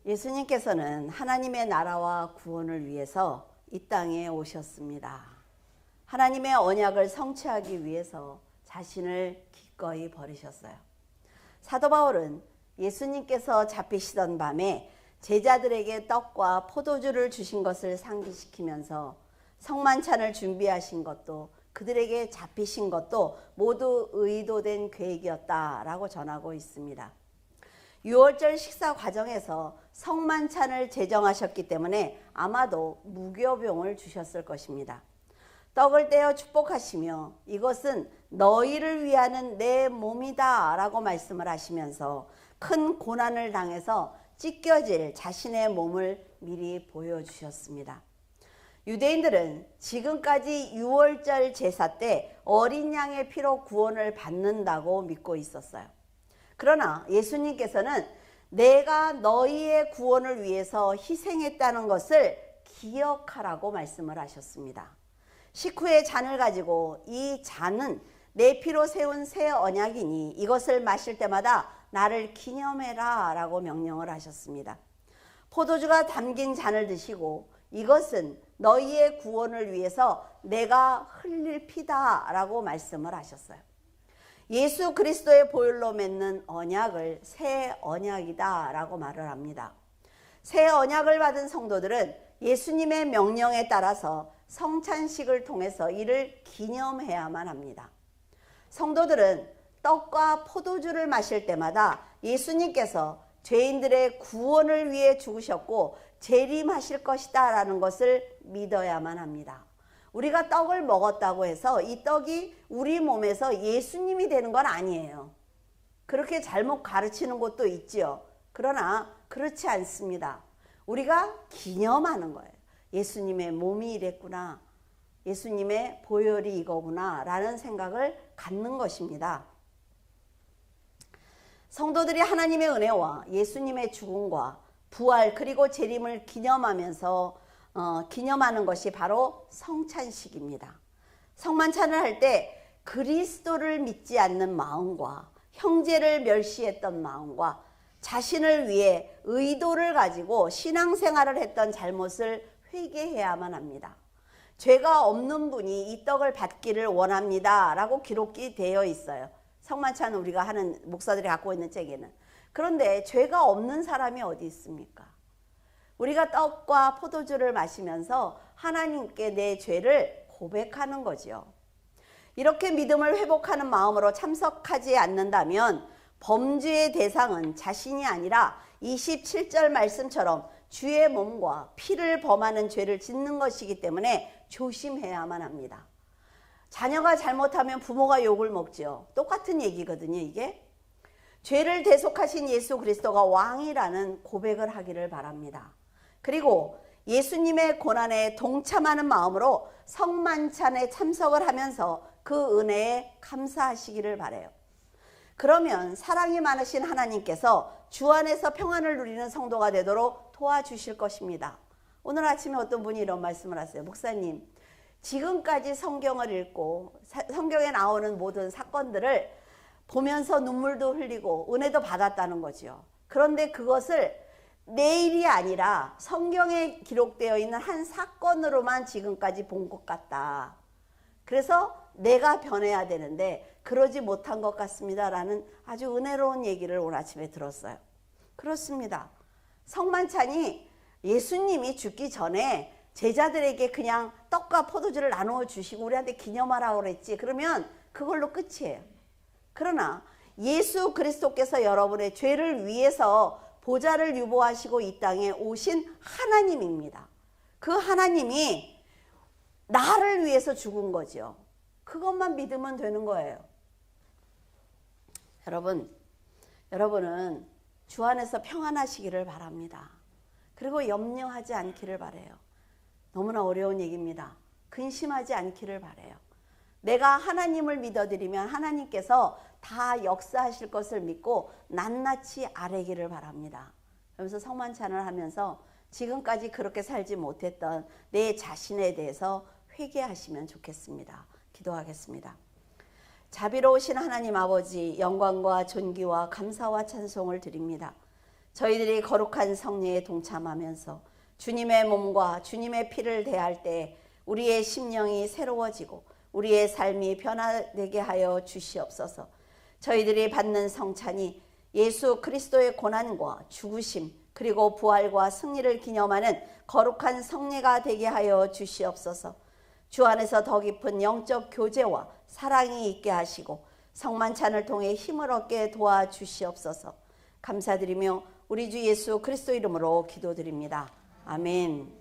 예수님께서는 하나님의 나라와 구원을 위해서 이 땅에 오셨습니다. 하나님의 언약을 성취하기 위해서 자신을 기꺼이 버리셨어요. 사도 바울은 예수님께서 잡히시던 밤에 제자들에게 떡과 포도주를 주신 것을 상기시키면서 성만찬을 준비하신 것도 그들에게 잡히신 것도 모두 의도된 계획이었다라고 전하고 있습니다. 유월절 식사 과정에서 성만찬을 제정하셨기 때문에 아마도 무교병을 주셨을 것입니다. 떡을 떼어 축복하시며 이것은 너희를 위하는 내 몸이다 라고 말씀을 하시면서 큰 고난을 당해서 찢겨질 자신의 몸을 미리 보여주셨습니다. 유대인들은 지금까지 유월절 제사 때 어린 양의 피로 구원을 받는다고 믿고 있었어요. 그러나 예수님께서는 내가 너희의 구원을 위해서 희생했다는 것을 기억하라고 말씀을 하셨습니다. 식후에 잔을 가지고 이 잔은 내 피로 세운 새 언약이니 이것을 마실 때마다 나를 기념해라 라고 명령을 하셨습니다. 포도주가 담긴 잔을 드시고 이것은 너희의 구원을 위해서 내가 흘릴 피다 라고 말씀을 하셨어요. 예수 그리스도의 보혈로 맺는 언약을 새 언약이다 라고 말을 합니다. 새 언약을 받은 성도들은 예수님의 명령에 따라서 성찬식을 통해서 이를 기념해야만 합니다. 성도들은 떡과 포도주를 마실 때마다 예수님께서 죄인들의 구원을 위해 죽으셨고 재림하실 것이다 라는 것을 믿어야만 합니다. 우리가 떡을 먹었다고 해서 이 떡이 우리 몸에서 예수님이 되는 건 아니에요. 그렇게 잘못 가르치는 곳도 있지요. 그러나 그렇지 않습니다. 우리가 기념하는 거예요. 예수님의 몸이 이랬구나. 예수님의 보혈이 이거구나 라는 생각을 갖는 것입니다. 성도들이 하나님의 은혜와 예수님의 죽음과 부활 그리고 재림을 기념하는 것이 바로 성찬식입니다. 성만찬을 할 때 그리스도를 믿지 않는 마음과 형제를 멸시했던 마음과 자신을 위해 의도를 가지고 신앙생활을 했던 잘못을 회개해야만 합니다. 죄가 없는 분이 이 떡을 받기를 원합니다 라고 기록이 되어 있어요. 성만찬은 우리가 하는 목사들이 갖고 있는 책에는. 그런데 죄가 없는 사람이 어디 있습니까? 우리가 떡과 포도주를 마시면서 하나님께 내 죄를 고백하는 거지요. 이렇게 믿음을 회복하는 마음으로 참석하지 않는다면 범죄의 대상은 자신이 아니라 27절 말씀처럼 주의 몸과 피를 범하는 죄를 짓는 것이기 때문에 조심해야만 합니다. 자녀가 잘못하면 부모가 욕을 먹지요. 똑같은 얘기거든요, 이게. 죄를 대속하신 예수 그리스도가 왕이라는 고백을 하기를 바랍니다. 그리고 예수님의 고난에 동참하는 마음으로 성만찬에 참석을 하면서 그 은혜에 감사하시기를 바라요. 그러면 사랑이 많으신 하나님께서 주 안에서 평안을 누리는 성도가 되도록 도와주실 것입니다. 오늘 아침에 어떤 분이 이런 말씀을 하세요. 목사님, 지금까지 성경을 읽고 성경에 나오는 모든 사건들을 보면서 눈물도 흘리고 은혜도 받았다는 거죠. 그런데 그것을 내일이 아니라 성경에 기록되어 있는 한 사건으로만 지금까지 본 것 같다. 그래서 내가 변해야 되는데 그러지 못한 것 같습니다 라는 아주 은혜로운 얘기를 오늘 아침에 들었어요. 그렇습니다. 성만찬이 예수님이 죽기 전에 제자들에게 그냥 떡과 포도주를 나누어 주시고 우리한테 기념하라고 그랬지. 그러면 그걸로 끝이에요. 그러나 예수 그리스도께서 여러분의 죄를 위해서 보좌를 유보하시고 이 땅에 오신 하나님입니다. 그 하나님이 나를 위해서 죽은 거죠. 그것만 믿으면 되는 거예요. 여러분은 주 안에서 평안하시기를 바랍니다. 그리고 염려하지 않기를 바라요. 너무나 어려운 얘기입니다. 근심하지 않기를 바라요. 내가 하나님을 믿어드리면 하나님께서 다 역사하실 것을 믿고 낱낱이 아뢰기를 바랍니다. 그러면서 성만찬을 하면서 지금까지 그렇게 살지 못했던 내 자신에 대해서 회개하시면 좋겠습니다. 기도하겠습니다. 자비로우신 하나님 아버지, 영광과 존귀와 감사와 찬송을 드립니다. 저희들이 거룩한 성례에 동참하면서 주님의 몸과 주님의 피를 대할 때 우리의 심령이 새로워지고 우리의 삶이 변화되게 하여 주시옵소서. 저희들이 받는 성찬이 예수 그리스도의 고난과 죽으심 그리고 부활과 승리를 기념하는 거룩한 성례가 되게 하여 주시옵소서. 주 안에서 더 깊은 영적 교제와 사랑이 있게 하시고 성만찬을 통해 힘을 얻게 도와주시옵소서. 감사드리며 우리 주 예수 그리스도 이름으로 기도드립니다. 아멘.